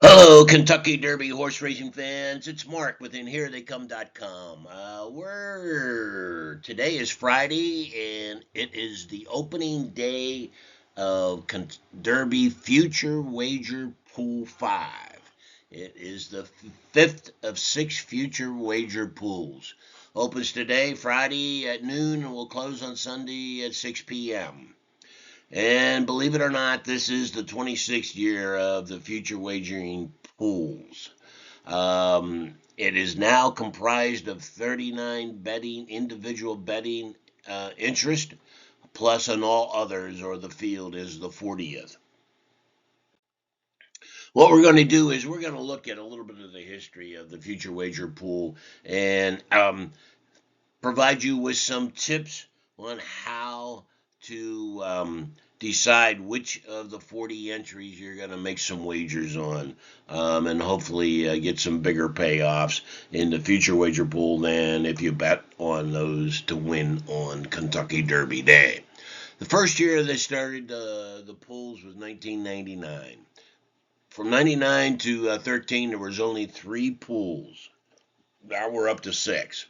Hello, Kentucky Derby horse racing fans. It's Mark with InHereTheyCome.com. Today is Friday, and it is the opening day of Derby Future Wager Pool 5. It is the fifth of six future wager pools. Opens today, Friday at noon, and will close on Sunday at 6 p.m. And believe it or not, this is the 26th year of the future wagering pools. It is now comprised of 39 individual betting interest, plus an all others, or the field is the 40th. What we're going to do is we're going to look at a little bit of the history of the future wager pool and provide you with some tips on how to decide which of the 40 entries you're going to make some wagers on, and hopefully get some bigger payoffs in the future wager pool than if you bet on those to win on Kentucky Derby Day. The first year they started the pools was 1999. From 99 to 13, there was only three pools. Now we're up to six.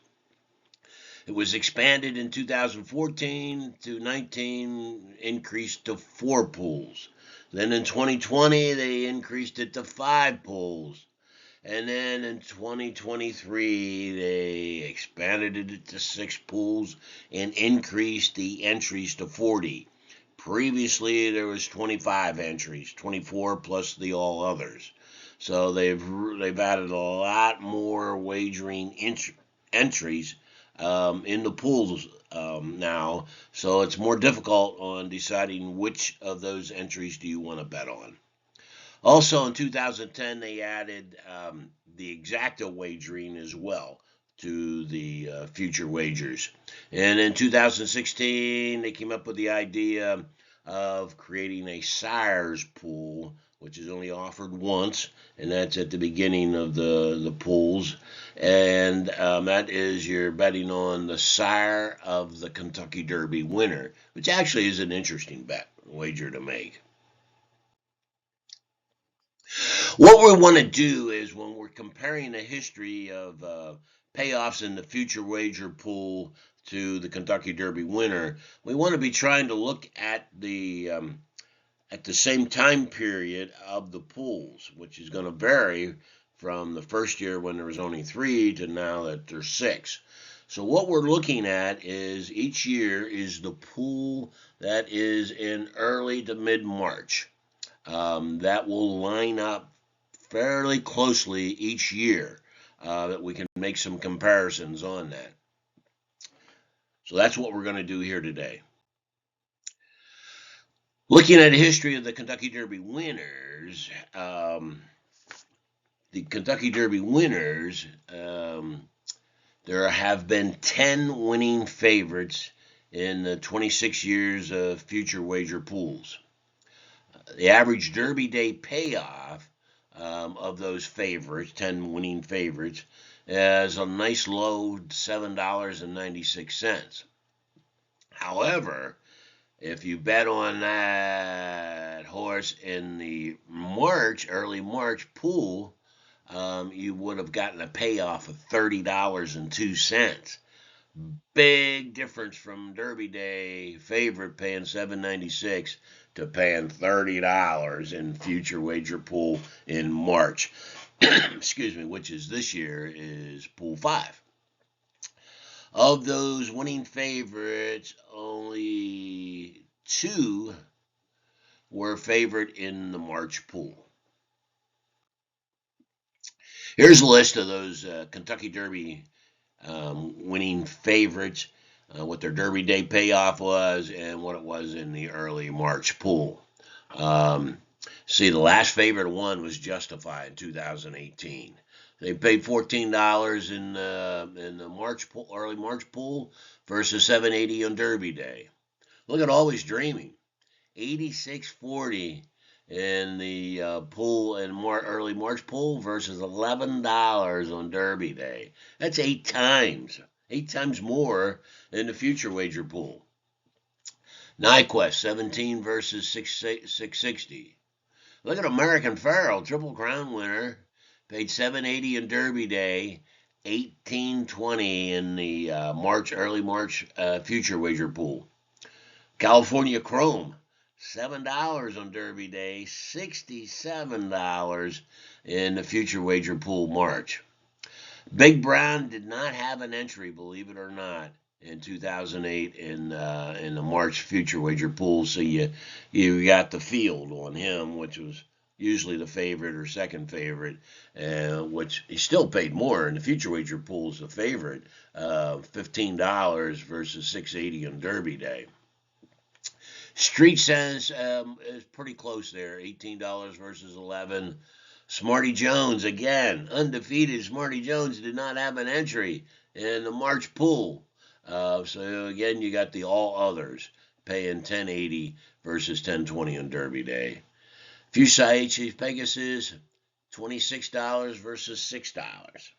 It was expanded in 2014 to 19, increased to four pools. Then in 2020, they increased it to five pools. And then in 2023, they expanded it to six pools and increased the entries to 40. Previously, there was 25 entries, 24 plus the all others. So they've added a lot more wagering entries in the pools now, so it's more difficult on deciding which of those entries do you want to bet on. Also, in 2010, they added the Exacta wagering as well to the future wagers. And in 2016, they came up with the idea of creating a sires pool, which is only offered once, and that's at the beginning of the pools. And that is you're betting on the sire of the Kentucky Derby winner, which actually is an interesting wager to make. What we want to do is when we're comparing the history of payoffs in the future wager pool to the Kentucky Derby winner, we want to be trying to look at the same time period of the pools, which is going to vary from the first year when there was only three to now that there's six. So what we're looking at is each year is the pool that is in early to mid March. That will line up fairly closely each year, that we can make some comparisons on that. So that's what we're going to do here today. Looking at the history of the Kentucky Derby winners, there have been 10 winning favorites in the 26 years of future wager pools. The average Derby Day payoff of those favorites, 10 winning favorites, is a nice low $7.96. However, if you bet on that horse in the early March pool, you would have gotten a payoff of $30.02. Big difference from Derby Day favorite paying $7.96 to paying $30 in future wager pool in March. Excuse me, which is this year is pool 5. Of those winning favorites, only two were favored in the March pool. Here's a list of those Kentucky Derby winning favorites, what their Derby Day payoff was, and what it was in the early March pool. See, the last favorite one was Justified in 2018. They paid $14 in the early March pool versus $7.80 on Derby Day. Look at Always Dreaming, $86.40 in the pool in early March pool versus $11 on Derby Day. That's eight times more in the future wager pool. NyQuest 17 versus 660. Look at American Pharoah, Triple Crown winner, paid 780 in Derby Day, 1820 in the early March future wager pool. California Chrome, $7 on Derby Day, $67 in the future wager pool March. Big Brown did not have an entry, believe it or not, in 2008 in the March future wager pool. So you got the field on him, which was usually the favorite or second favorite, which he still paid more in the future wager pool as the favorite, $15 versus $680 on Derby Day. Street Sense is pretty close there, $18 versus 11. Smarty Jones, again, undefeated. Smarty Jones did not have an entry in the March pool. So again, you got the all others paying 1080 versus 1020 on Derby Day. Fuchsia Pegasus, $26 versus $6.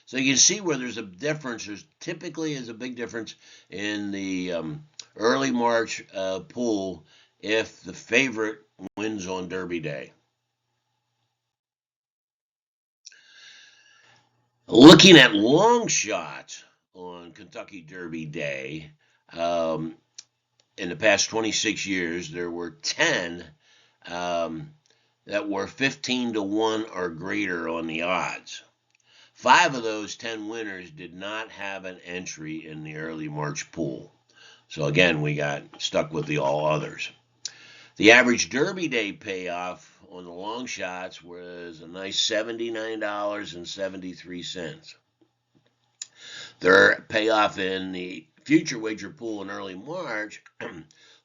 So you can see where there's a difference. There's typically is a big difference in the early March pool if the favorite wins on Derby Day. Looking at long shots on Kentucky Derby Day, in the past 26 years, there were 10 that were 15 to 1 or greater on the odds. 5 of those 10 winners did not have an entry in the early March pool. So again, we got stuck with the all others. The average Derby Day payoff on the long shots was a nice $79.73. Their payoff in the future wager pool in early March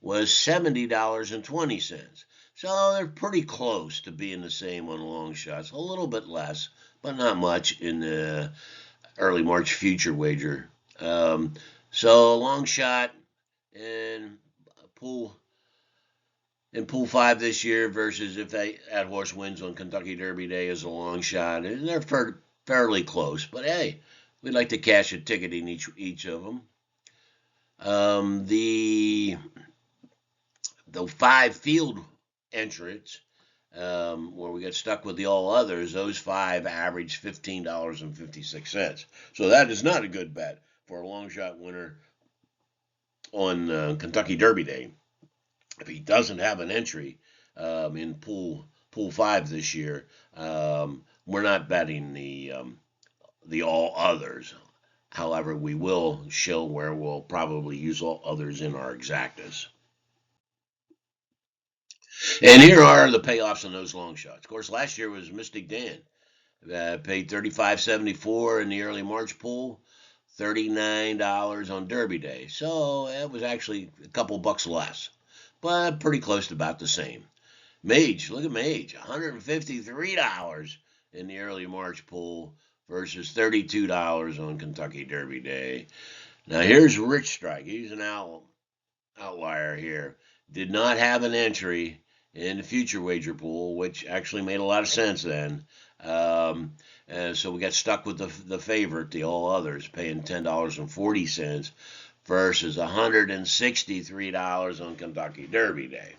was $70.20. So they're pretty close to being the same on long shots. A little bit less, but not much in the early March future wager. So long shot in pool 5 this year versus if that horse wins on Kentucky Derby Day is a long shot, and they're fairly close. But hey, we'd like to cash a ticket in each of them. The 5 field entrants where we got stuck with the all others, those 5 averaged $15.56. So that is not a good bet for a long shot winner on Kentucky Derby Day. If he doesn't have an entry in pool 5 this year, we're not betting the all others. However, we will show where we'll probably use all others in our exactas. And here are the payoffs on those long shots. Of course, last year was Mystic Dan. Paid $35.74 in the early March pool, $39 on Derby Day. So it was actually a couple bucks less, but pretty close to about the same. Mage, look at Mage, $153 in the early March pool versus $32 on Kentucky Derby Day. Now here's Rich Strike. He's an outlier here. Did not have an entry in the future wager pool, which actually made a lot of sense then. So we got stuck with the favorite, the all others, paying $10.40 versus $163 on Kentucky Derby Day.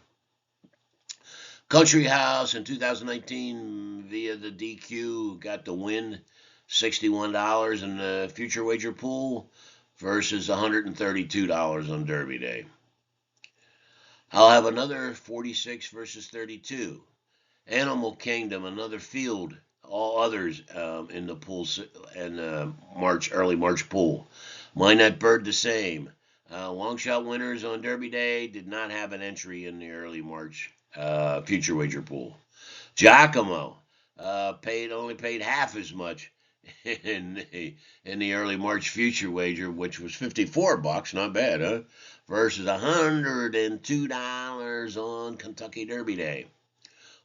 Country House in 2019 via the DQ got the win, $61 in the future wager pool versus $132 on Derby Day. I'll have another 46 versus 32. Animal Kingdom, another field, all others in the pool in early March pool. Minette Bird the same. Long shot winners on Derby Day did not have an entry in the early March future wager pool. Giacomo only paid half as much in the early March future wager, which was $54, not bad, huh? Versus $102 on Kentucky Derby Day.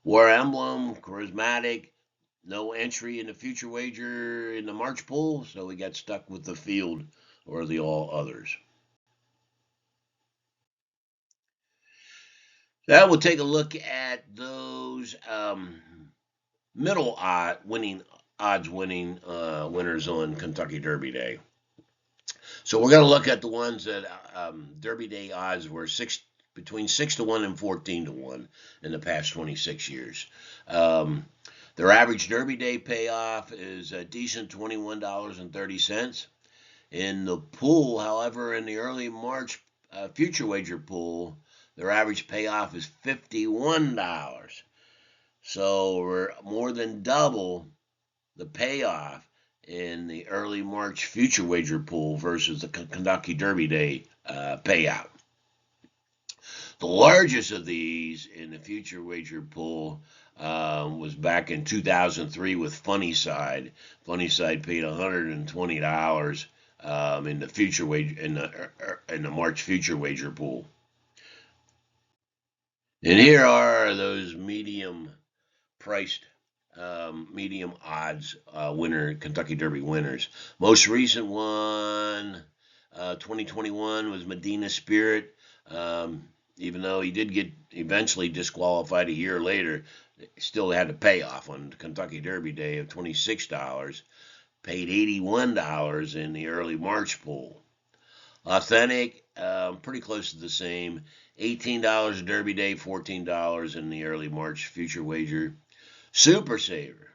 War Emblem, Charismatic, no entry in the future wager in the March pool, so we got stuck with the field or the all others. Now we'll take a look at those middle odds winning winners on Kentucky Derby Day. So we're going to look at the ones that Derby Day odds were between 6 to 1 and 14 to 1 in the past 26 years. Um, their average Derby Day payoff is a decent $21.30. In the pool, however, in the early March future wager pool, their average payoff is $51. So we're more than double the payoff in the early March future wager pool versus the Kentucky Derby Day payout. The largest of these in the future wager pool was back in 2003 with Funny Side. Funny Side paid $120 in the future wager in the March future wager pool. And here are those medium priced, medium odds Kentucky Derby winners. Most recent one, 2021, was Medina Spirit. Even though he did get eventually disqualified a year later, still had a payoff on Kentucky Derby Day of $26. Paid $81 in the early March pool. Authentic, pretty close to the same. $18 Derby Day, $14 in the early March future wager. Super Saver,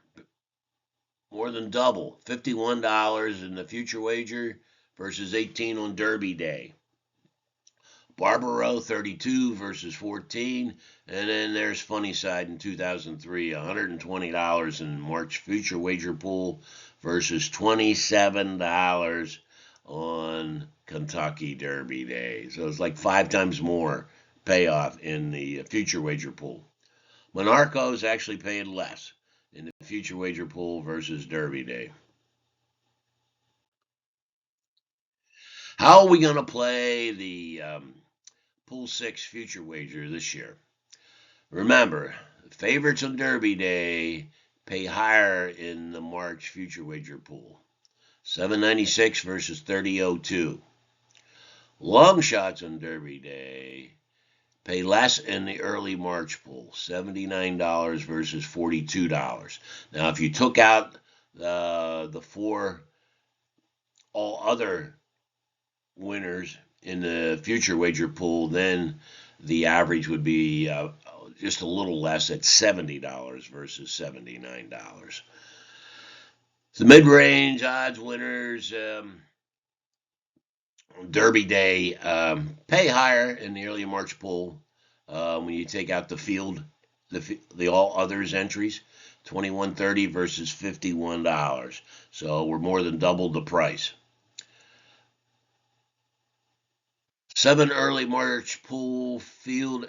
more than double, $51 in the future wager versus 18 on Derby Day. Barbaro 32 versus 14, and then there's Funny Side in 2003, $120 in March future wager pool versus $27 on Kentucky Derby Day. So it's like 5 times more payoff in the future wager pool. Monarchos actually paid less in the future wager pool versus Derby Day. How are we going to play the Pool 6 future wager this year? Remember, favorites on Derby Day pay higher in the March future wager pool. $7.96 versus $30.02. Long shots on Derby Day pay less in the early March pool, $79 versus $42. Now, if you took out the 4 all other winners in the future wager pool, then the average would be just a little less at $70 versus $79. The mid-range odds winners Derby Day pay higher in the early March pool when you take out the all others entries, $21.30 versus $51. So we're more than double the price. 7 early March pool field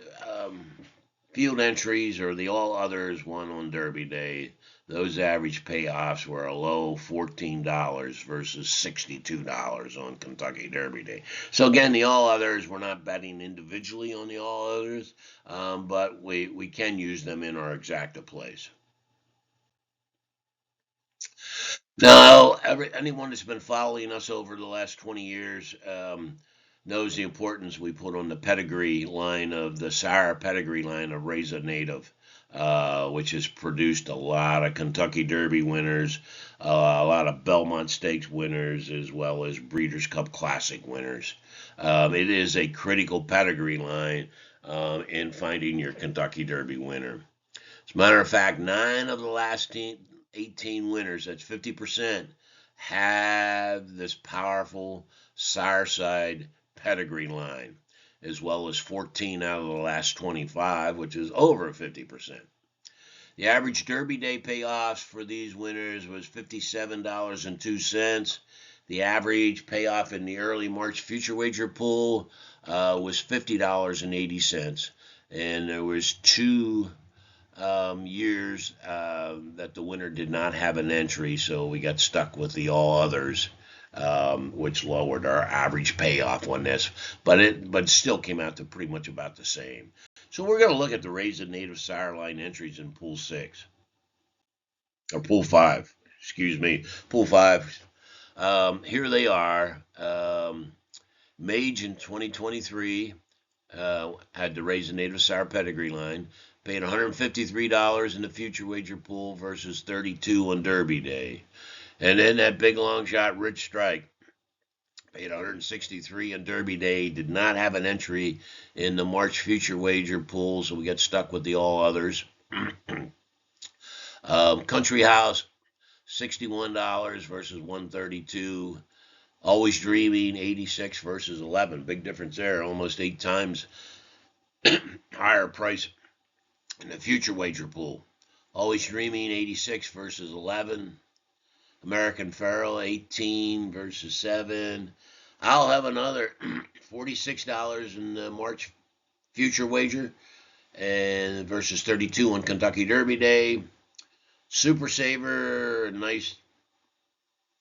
entries or the all others one on Derby Day. Those average payoffs were a low $14 versus $62 on Kentucky Derby Day. So again, the all others, we're not betting individually on the all others, but we can use them in our exacta plays. Now, anyone that's been following us over the last 20 years knows the importance we put on the pedigree line of the sire pedigree line of Reza Native, which has produced a lot of Kentucky Derby winners, a lot of Belmont Stakes winners, as well as Breeders' Cup Classic winners. It is a critical pedigree line in finding your Kentucky Derby winner. As a matter of fact, 9 of the last 18 winners, that's 50%, have this powerful sire side pedigree line, as well as 14 out of the last 25, which is over 50%. The average Derby Day payoffs for these winners was $57.02. The average payoff in the early March future wager pool was $50.80. And there was 2 years that the winner did not have an entry, so we got stuck with the all others, which lowered our average payoff on this, but it still came out to pretty much about the same. So we're going to look at the Reza Native sire line entries in Pool 6 or Pool 5. Excuse me, Pool 5. Here they are. Mage in 2023 had the Reza Native sire pedigree line. Paid $153 in the future wager pool versus $32 on Derby Day. And then that big long shot Rich Strike Paid 163 on Derby Day. Did not have an entry in the March future wager pool, so we got stuck with the all others. Country House, $61 versus 132. Always Dreaming, 86 versus 11. Big difference there. Almost 8 times higher price in the future wager pool. Always Dreaming, 86 versus 11. American Pharaoh, 18 versus 7. I'll have another $46 in the March future wager and versus 32 on Kentucky Derby Day. Super Saver, nice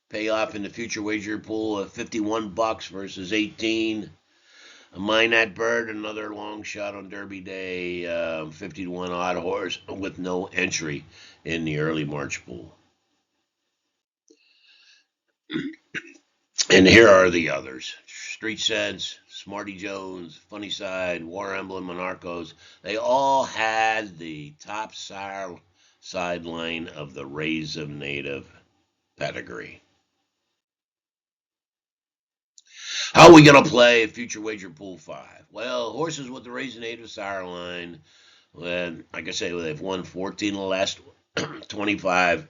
payoff in the future wager pool of $51 versus 18. A Minot Bird, another long shot on Derby Day, 50 to 1 odd horse with no entry in the early March pool. And here are the others: Street Sense, Smarty Jones, Funny Side, War Emblem, Monarchos. They all had the top sideline of the Rays of Native pedigree. How are we going to play Future Wager Pool 5? Well, horses with the Rays of Native sire line, well, like I say, they've won 14 of the last 25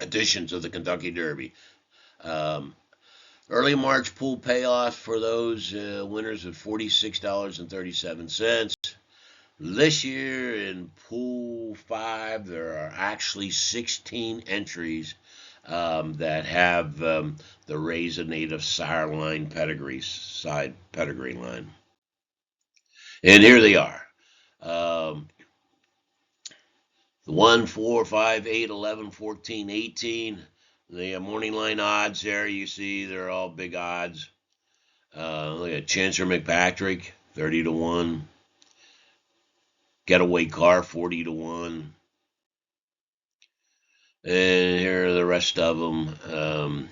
editions of the Kentucky Derby. Um, Early March pool payoff for those winners of $46.37. This year in Pool 5, there are actually 16 entries that have the Rays of Native sire line pedigree, side pedigree line. And here they are. The 1, 4, 5, 8, 11, 14, 18. The morning line odds there, you see they're all big odds. Look at Chancellor McPatrick, 30 to 1. Getaway Car, 40 to 1. And here are the rest of them.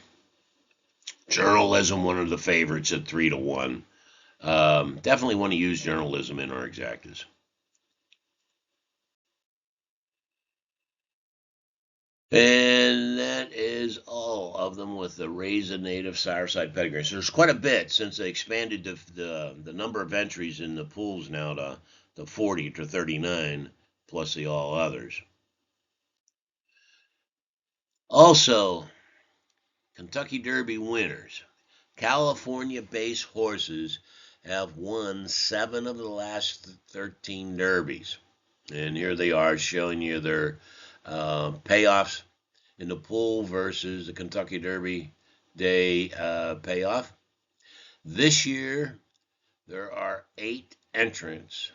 Journalism, one of the favorites at 3 to 1. Definitely want to use journalism in our exactas. And that is all of them with the Rays of Native sire side pedigree. So there's quite a bit since they expanded the number of entries in the pools now to 40 to 39, plus the all others. Also, Kentucky Derby winners. California-based horses have won 7 of the last 13 derbies. And here they are showing you their payoffs in the pool versus the Kentucky Derby Day payoff. This year, there are 8 entrants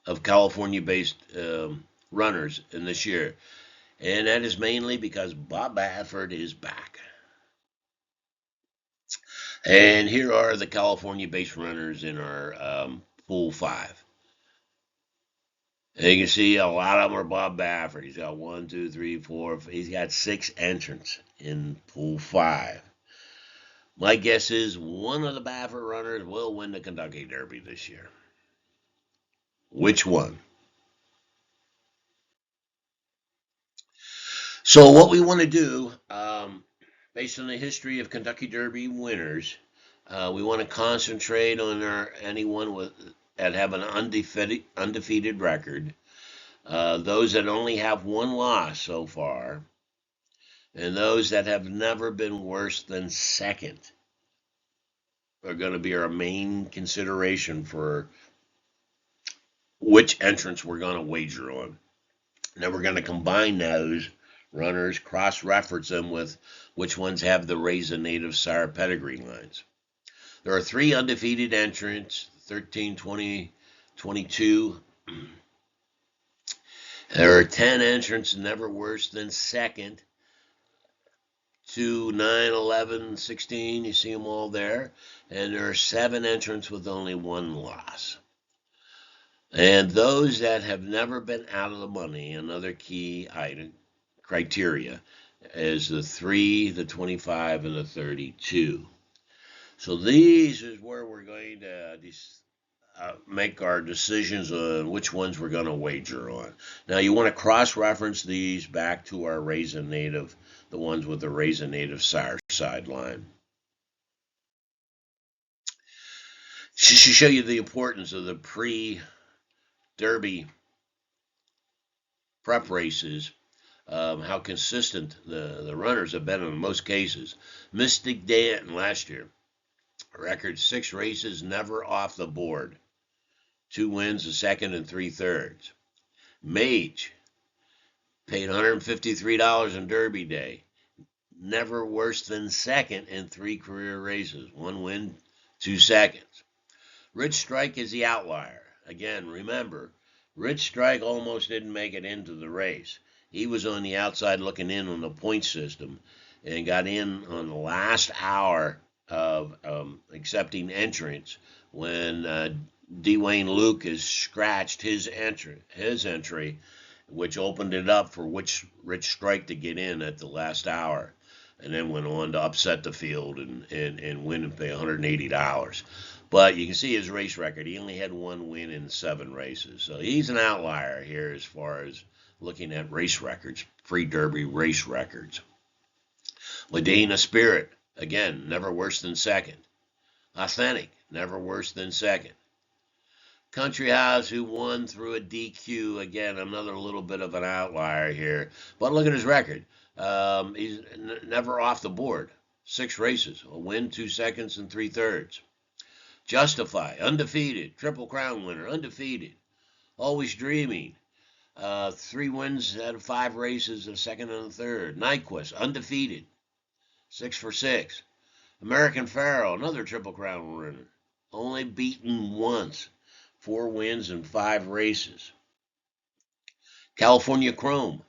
of California-based runners in this year. And that is mainly because Bob Baffert is back. And here are the California-based runners in our Pool 5. And you can see a lot of them are Bob Baffert. He's got 1, 2, 3, 4. He's got 6 entrants in Pool 5. My guess is one of the Baffert runners will win the Kentucky Derby this year. Which one? So what we want to do, based on the history of Kentucky Derby winners, we want to concentrate on anyone that have an undefeated record, those that only have 1 loss so far, and those that have never been worse than second are going to be our main consideration for which entrance we're going to wager on. And then we're going to combine those runners, cross-reference them with which ones have the Rays of Native sire pedigree lines. There are 3 undefeated entrants, 13, 20, 22. There are 10 entrants never worse than second. 2, 9, 11, 16, you see them all there. And there are 7 entrants with only 1 loss. And those that have never been out of the money, another key item, criteria, is the 3, the 25, and the 32. So these is where we're going to make our decisions on which ones we're going to wager on. Now you want to cross-reference these back to our Rays of Native, the ones with the Rays of Native sire sideline. Just to show you the importance of the pre-Derby prep races, how consistent the runners have been in most cases. Mystic Dan last year, record 6 races, never off the board. 2 wins, a second, and 3/3. Mage paid $153 in Derby Day. Never worse than second in 3 career races. 1 win, 2 seconds. Rich Strike is the outlier. Again, remember, Rich Strike almost didn't make it into the race. He was on the outside looking in on the point system and got in on the last hour of accepting entrance when Dwayne Lucas scratched his entry, which opened it up for Rich Strike to get in at the last hour, and then went on to upset the field and win and pay $180. But you can see his race record. He only had 1 win in 7 races. So he's an outlier here as far as looking at race records, pre-Derby race records. Ladina Spirit, again, never worse than second. Authentic, never worse than second. Country House, who won through a DQ, again, another little bit of an outlier here. But look at his record. He's never off the board. 6 races, a win, 2 seconds, and 3/3. Justify, undefeated. Triple Crown winner, undefeated. Always Dreaming. 3 wins out of 5 races, a second and a third. Nyquist, undefeated. 6 for 6. American Pharaoh, another Triple Crown winner. Only beaten once. 4 wins in 5 races. California Chrome.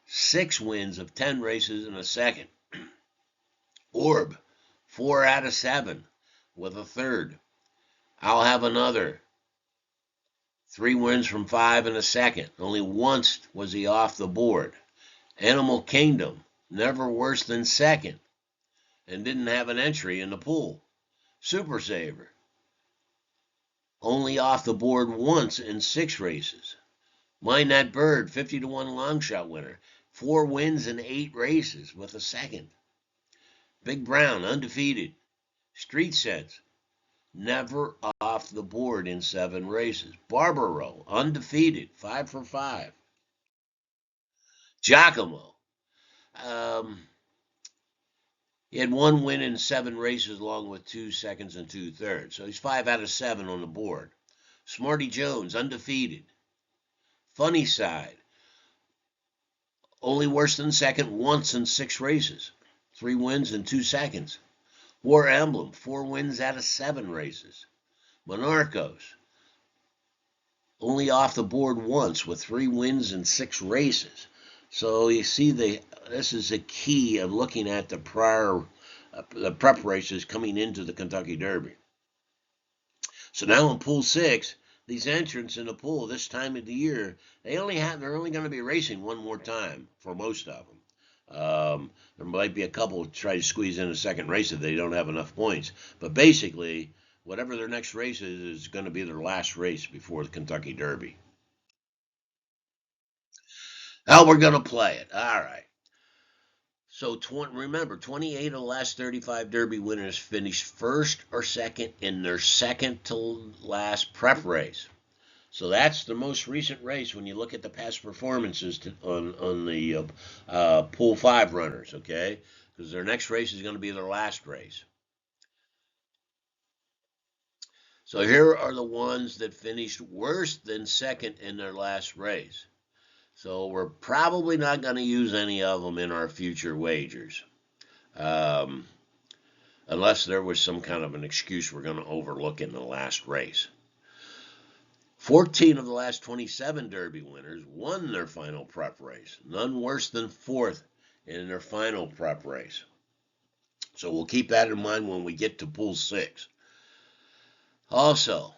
6 wins of 10 races in a second. Orb. 4 out of 7 with a third. I'll have another. 3 wins from 5 in a second. Only once was he off the board. Animal Kingdom, never worse than second, and didn't have an entry in the pool. Super Saver, only off the board once in 6 races. Mind That Bird, 50-1 long shot winner. 4 wins in 8 races with a second. Big Brown, undefeated. Street Sense, never off the board in 7 races. Barbaro, undefeated, 5 for 5. Giacomo, he had 1 win in 7 races along with 2 seconds and 2/3. So he's 5 out of 7 on the board. Smarty Jones, undefeated. Funny Side, only worse than second once in 6 races. 3 wins in 2 seconds. War Emblem, 4 wins out of 7 races. Monarchos, only off the board once with 3 wins in 6 races. So you see, this is a key of looking at the prep races coming into the Kentucky Derby. So now in Pool 6, these entrants in the pool this time of the year, they're only going to be racing 1 more time for most of them. There might be a couple try to squeeze in a second race if they don't have enough points. But basically, whatever their next race is going to be their last race before the Kentucky Derby. How we're going to play it. All right. So remember, 28 of the last 35 Derby winners finished first or second in their second to last prep race. So that's the most recent race when you look at the past performances on the Pool 5 runners, okay? Because their next race is going to be their last race. So here are the ones that finished worse than second in their last race. So we're probably not going to use any of them in our future wagers. Unless there was some kind of an excuse we're going to overlook in the last race. 14 of the last 27 Derby winners won their final prep race. None worse than 4th in their final prep race. So we'll keep that in mind when we get to Pool 6. Also,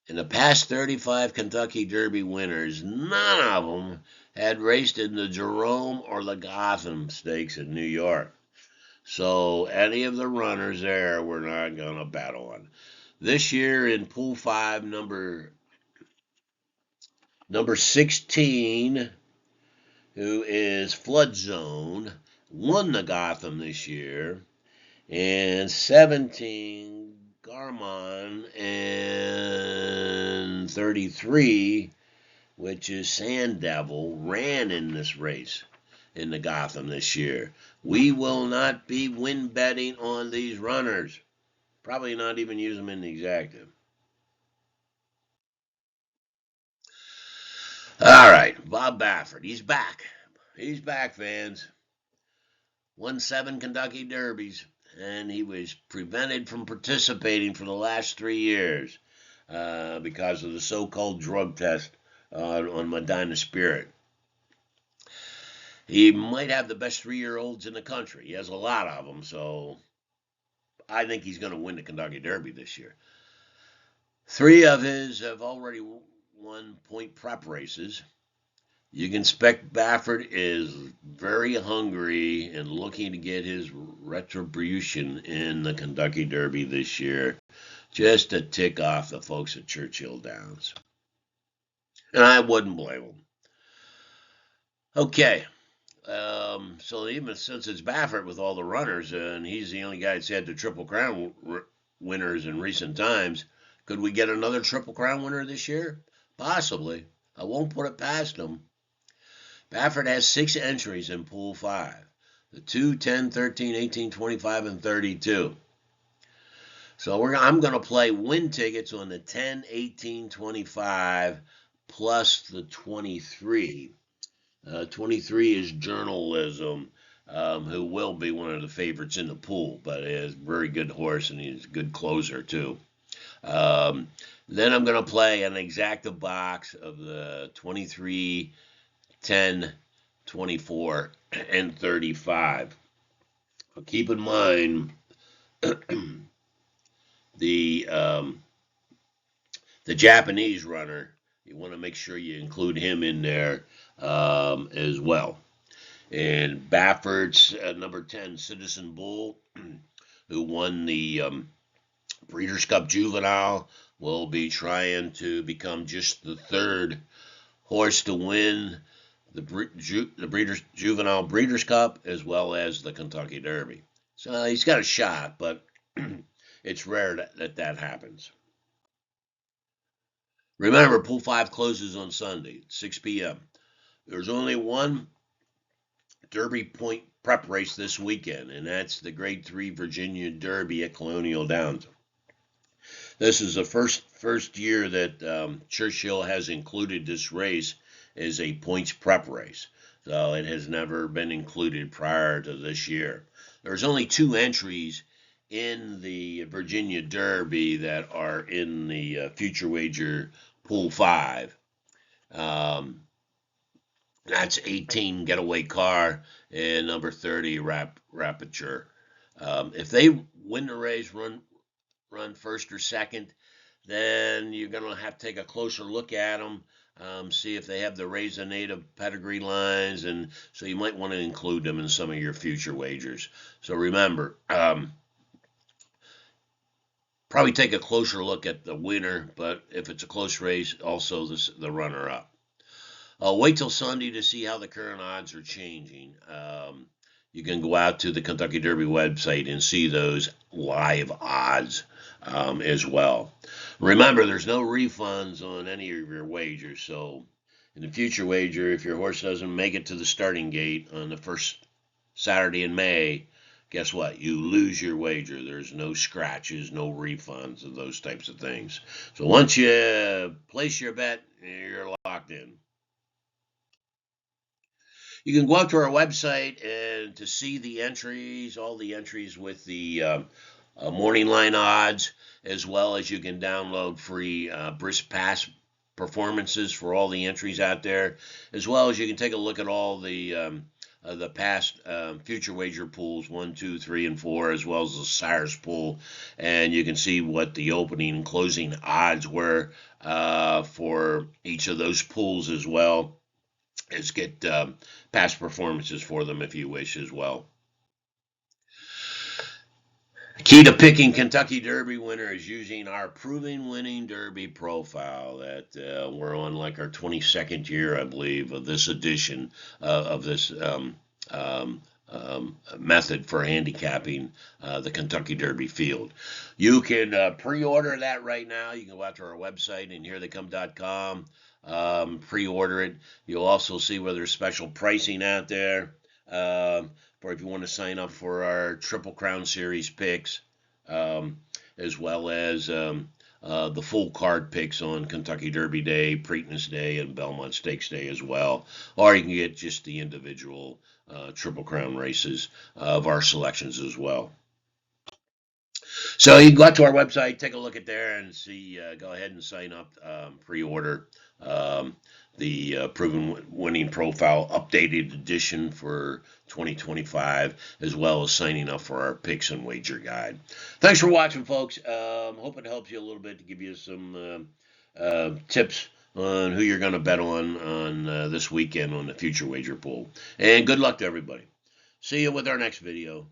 in the past 35 Kentucky Derby winners, none of them had raced in the Jerome or the Gotham Stakes in New York. So any of the runners there we're not going to bet on. This year in Pool 5, number 16, who is Flood Zone, won the Gotham this year. And 17, Garmon. And 33, which is Sand Devil, ran in this race in the Gotham this year. We will not be win betting on these runners. Probably not even use them in the Exacta. All right, Bob Baffert. He's back. He's back, fans. Won 7 Kentucky Derbies, and he was prevented from participating for the last 3 years because of the so-called drug test on Medina Spirit. He might have the best 3-year-olds in the country. He has a lot of them, so I think he's going to win the Kentucky Derby this year. 3 of his have already won point prep races. You can expect Baffert is very hungry and looking to get his retribution in the Kentucky Derby this year, just to tick off the folks at Churchill Downs. And I wouldn't blame him. Okay, so even since it's Baffert with all the runners, and he's the only guy that's had the Triple Crown winners in recent times, could we get another Triple Crown winner this year? Possibly. I won't put it past him. Baffert has 6 entries in Pool 5. The 2, 10, 13, 18, 25, and 32. So I'm going to play win tickets on the 10, 18, 25, plus the 23. 23 is Journalism, who will be one of the favorites in the pool, but is a very good horse, and he's a good closer, too. Then I'm going to play an Exacta box of the 23, 10, 24, and 35. But keep in mind the Japanese runner. You want to make sure you include him in there as well. And Baffert's number 10, Citizen Bull, who won the Breeders' Cup Juvenile, will be trying to become just the 3rd horse to win the Juvenile Breeders' Cup as well as the Kentucky Derby. So he's got a shot, but it's rare that happens. Remember, Pool 5 closes on Sunday at 6 p.m. There's only one Derby point prep race this weekend, and that's the Grade 3 Virginia Derby at Colonial Downs. This is the first year that Churchill has included this race as a points prep race. So it has never been included prior to this year. There's only 2 entries in the Virginia Derby that are in the Future Wager Pool 5. That's 18 Getaway Car and number 30 Rapiture. If they win the race, run first or second, then you're going to have to take a closer look at them, see if they have the Reza Native pedigree lines, and so you might want to include them in some of your future wagers. So remember, probably take a closer look at the winner, but if it's a close race, also the runner-up. Wait till Sunday to see how the current odds are changing. You can go out to the Kentucky Derby website and see those live odds as well. Remember, there's no refunds on any of your wagers, so in the future wager, if your horse doesn't make it to the starting gate on the first Saturday in May, guess what? You lose your wager. There's no scratches, no refunds, and those types of things. So once you place your bet, you're locked in. You can go out to our website and to see the entries, all the entries with the morning line odds, as well as you can download free brisk pass performances for all the entries out there, as well as you can take a look at all the past future wager pools 1, 2, 3, and 4, as well as the Sires pool, and you can see what the opening and closing odds were for each of those pools as well. Is get past performances for them if you wish as well. Key to picking Kentucky Derby winner is using our proven winning Derby profile that we're on like our 22nd year, I believe, of this edition of this method for handicapping the Kentucky Derby field. You can pre-order that right now. You can go out to our website and heretheycome.com, pre-order it. You'll also see where there's special pricing out there for if you want to sign up for our Triple Crown Series picks, um, as well as the full card picks on Kentucky Derby Day, Preakness Day, and Belmont Stakes Day as well. Or you can get just the individual Triple Crown races of our selections as well. So you can go out to our website, take a look at there, and see. Go ahead and sign up, pre-order um, the Proven Winning Profile updated edition for 2025, as well as signing up for our picks and wager guide. Thanks for watching, folks. Hope it helps you a little bit to give you some tips on who you're going to bet on this weekend on the Future Wager Pool. And good luck to everybody. See you with our next video.